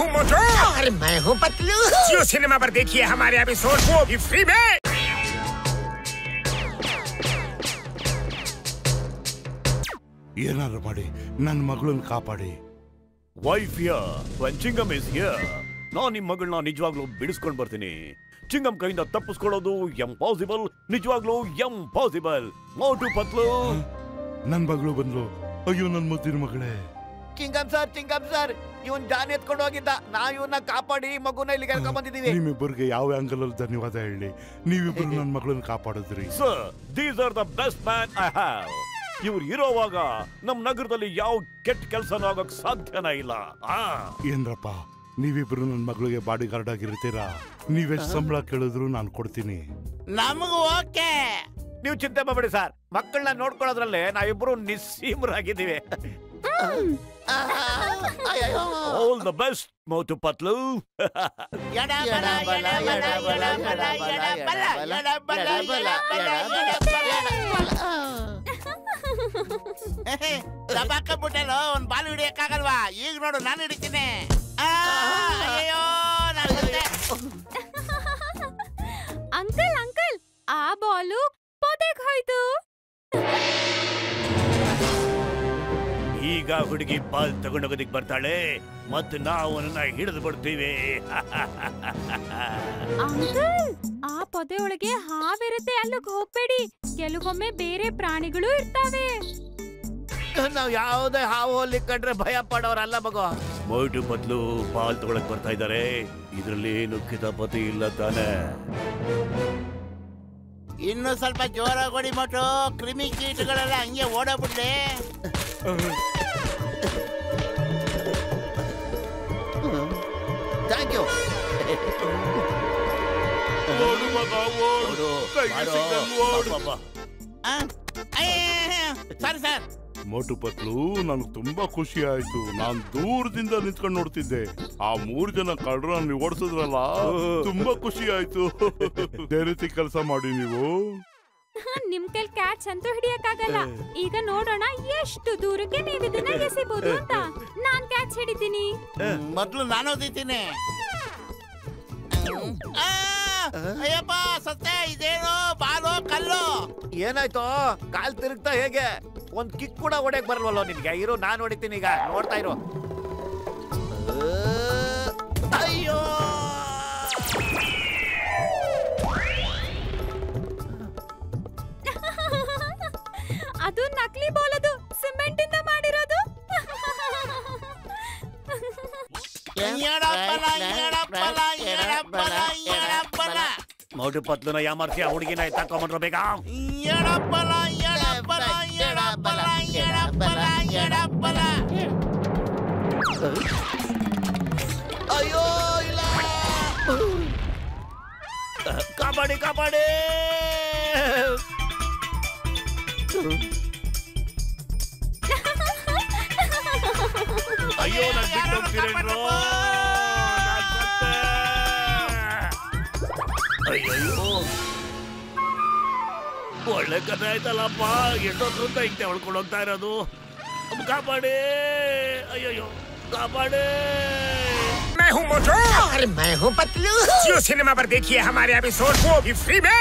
हूँ मोटू और मैं हूँ पतलू। जियो सिनेमा पर देखिए हमारे एपिसोड, वो भी फ्री में। ಏನಾದ್ರು ಮಾಡಿ ನನ್ನ ಮಗಳನ್ನ ಕಾಪಾಡಿ. Wife here, ಚಿಂಗಮ್ is here. ನಾನು ನಿಮ್ಮ ಮಗಳನ್ನ ನಿಜವಾಗ್ಲೂ ಬಿಡಿಸ್ಕೊಂಡು ಬರ್ತೀನಿ. ಚಿಂಗಮ್ ಕೈಯಿಂದ ತಪ್ಪಿಸ್ಕೊಳ್ಳೋದು ಎಂಪಾಸಿಬಲ್, ನಿಜವಾಗ್ಲೂ ಎಂಪಾಸಿಬಲ್. ಮೋಟು ಪತ್ಲು. ನನ್ನ ಮಗಳು ಬಂದ್ಲು. ಅಯ್ಯೋ ನನ್ನ ಮುದ್ದಿನ ಮಗಳೇ. ಚಿಂಗಮ್ ಸರ್, ಇವನ್ ಜಾನ್ ಎತ್ಕೊಂಡು ಹೋಗಿದ್ದ. ನಾವ್ ಇವನ್ನ ಕಾಪಾಡಿ ಮಗುನ ಇಲ್ಲಿ ಕರ್ಕೊಂಡ್ ಬಂದಿದೀವಿ. ನಿಮ್ಮಿಬ್ಬರಿಗೆ ಯಾವ ಆಂಗಲ್ ಅಲ್ಲಿ ಧನ್ಯವಾದ ಹೇಳಿ. ನೀವಿಬ್ರು ನನ್ನ ಮಗಳನ್ನ ಕಾಪಾಡಿದ್ರಿ. Sir, these are the best man I have. ಇವ್ರು ಇರೋವಾಗ ನಮ್ ನಗರದಲ್ಲಿ ಯಾವ ಕೆಟ್ಟ ಕೆಲಸನೂ ಆಗೋಕ್ ಸಾಧ್ಯನೇ ಇಲ್ಲ. ಏನ್ರಪ್ಪ, ನೀವಿಬ್ರು ನನ್ನ ಮಗಳಿಗೆ ಬಾಡಿ ಗಾರ್ಡ್ ಆಗಿರ್ತೀರಾ? ನೀವೆಷ್ಟು ಸಂಬಳ ಕೇಳಿದ್ರು ನಾನು ಕೊಡ್ತೀನಿ. ನಮಗೂ ಓಕೆ. ನೀವು ಚಿಂತೆ ಮಾಡಬೇಡಿ ಸರ್, ಮಕ್ಕಳನ್ನ ನೋಡ್ಕೊಳ್ಳೋದ್ರಲ್ಲೇ ನಾವಿಬ್ರು ನಿಸ್ಸೀಮರಾಗಿದ್ದೀವಿ. All the best Motu Patlu. ದಬಾಕಬಿಟ್ಟಲ್ಲ, ಒಂದ್ ಬಾಲ್ ಹಿಡಿಯಕ್ಕಾಗಲ್ವಾ? ಈಗ ನೋಡು, ನಾನು ಹಿಡಿತೀನಿ. ಅಯ್ಯೋ ಅಂಕಲ್ ಅಂಕಲ್, ಆ ಬಾಲು ಪೊದೆಗೆ ಹೋಯ್ತು. ಈಗ ಹುಡುಗಿ ಬಾಲ್ ತಗೊಂಡೋಗೋದಿಕ್ ಬರ್ತಾಳೆ ಮತ್ತು ನಾವು ಅವನನ್ನ ಹಿಡಿದು ಬಿಡ್ತೀವಿ. ಅಂಕಲ್, ಆ ಪೊದೆ ಒಳಗೆ ಹಾವಿರುತ್ತೆ, ಅಲ್ಲಿಗೆ ಹೋಗ್ಬೇಡಿ. ಕೆಲವೊಮ್ಮೆ ಬೇರೆ ಪ್ರಾಣಿಗಳು ಇರ್ತಾವೆ. ನಾವ್ ಯಾವುದೇ ಹಾವು ಅಲ್ಲಿ ಕಂಡ್ರೆ ಭಯ ಪಡೋರಲ್ಲ ಮಗು. ಮೋಟು ಪತ್ಲು ಬಾಲ್ ತಗೊಳಕ್ ಬರ್ತಾ ಇದ್ದಾರೆ. ಇದ್ರಲ್ಲಿ ಏನು ಕಿತಾಪತಿ ಇಲ್ಲ ತಾನೆ? ಇನ್ನು ಸ್ವಲ್ಪ ಜೋರಾಗಿ ಹೊಡಿ ಮೋಟು. ಕ್ರಿಮಿ ಕೀಟಗಳೆಲ್ಲ ಹಂಗೆ ಓಡಬಿಡ್ಲಿ. Thank you. ಸರಿ ಸರ್. ಮೋಟು ಪತ್ಲು, ನನಗೆ ತುಂಬಾ ಖುಷಿ ಆಯ್ತು. ನಾನು ದೂರದಿಂದ ನಿಂತ್ಕೊಂಡು ನೋಡ್ತಿದ್ದೆ. ಆ 3 ಜನ ಕಳ್ಳರು ನೀವು ಓಡಿಸಿದ್ರಲ್ಲ, ತುಂಬಾ ಖುಷಿ ಆಯ್ತು. ಅದೇ ರೀತಿ ಕೆಲಸ ಮಾಡಿ ನೀವು. ನಿಮ್ ಕೈಲ್ ಕ್ಯಾಚ್ ಅಂತೂ ಹಿಡಿಯಕ್ಕಾಗಲ್ಲ. ಈಗ ನೋಡೋಣ ಎಷ್ಟು ದೂರಕ್ಕೆ ನೀವು ಇದನ್ನ ಎಸಿಬಹುದು ಅಂತ. ನಾನ್ ಕ್ಯಾಚ್ ಹಿಡಿತೀನಿ. ಮೊದ್ಲು ನಾನು ಓದಿತೀನಿ. ಅಯ್ಯಪ್ಪ ಸತ್ತೆ. ಇದೇನು ಬಾಲು ಕಲ್ಲು? ಏನಾಯ್ತು? ಕಾಲ್ ತಿರುಗ್ತಾ ಹೇಗೆ? ಒಂದ್ ಕಿಕ್ ಕೂಡ ಹೊಡೆಯಕ್ ಬರಲ್ವಲ್ಲ ನಿನ್ಗೆ? ಇರೋ, ನಾನ್ ಹೊಡಿತೀನಿ. ಈಗ ನೋಡ್ತಾ ಇರೋ. ಅಯ್ಯೋ, ಅದು ನಕಲಿ ಬಾಲ್, ಅದು ಸಿಮೆಂಟ್ ಇಂದ ಮಾಡಿರೋದು. ಮೋಟು ಪತ್ಲುನ ಯಾಮರ್ಸಿ ಆ ಹುಡುಗಿನ ತಕೊಂಡ್ರ ಬೇಗ. ಅಯ್ಯೋ ಇಲ್ಲ, ಕಾಪಾಡಿ ಕಾಪಾಡಿ. ಅಯ್ಯೋ, ನಾನು ಬಿಟ್ಟು ಹೋಗ್ತೀರೇನ್ರೋ? ಅಯ್ಯೋ, ಒಳ್ಳೆ ಕಥೆ ಆಯ್ತಲ್ಲಪ್ಪ. ಎಷ್ಟೊತ್ತರಿಂದ ಹಿಂಗೆ ಹೊಳ್ಕೊಂಡು ಹೋಗ್ತಾ ಇರೋದು. ಕಾಪಾಡಿ, ಅಯ್ಯೋ ಕಾಪಾಡಿ. मैं हूँ मोटू और मैं हूँ पतलू। जियो सिनेमा पर देखिए हमारे एपिसोड, वो भी फ्री में।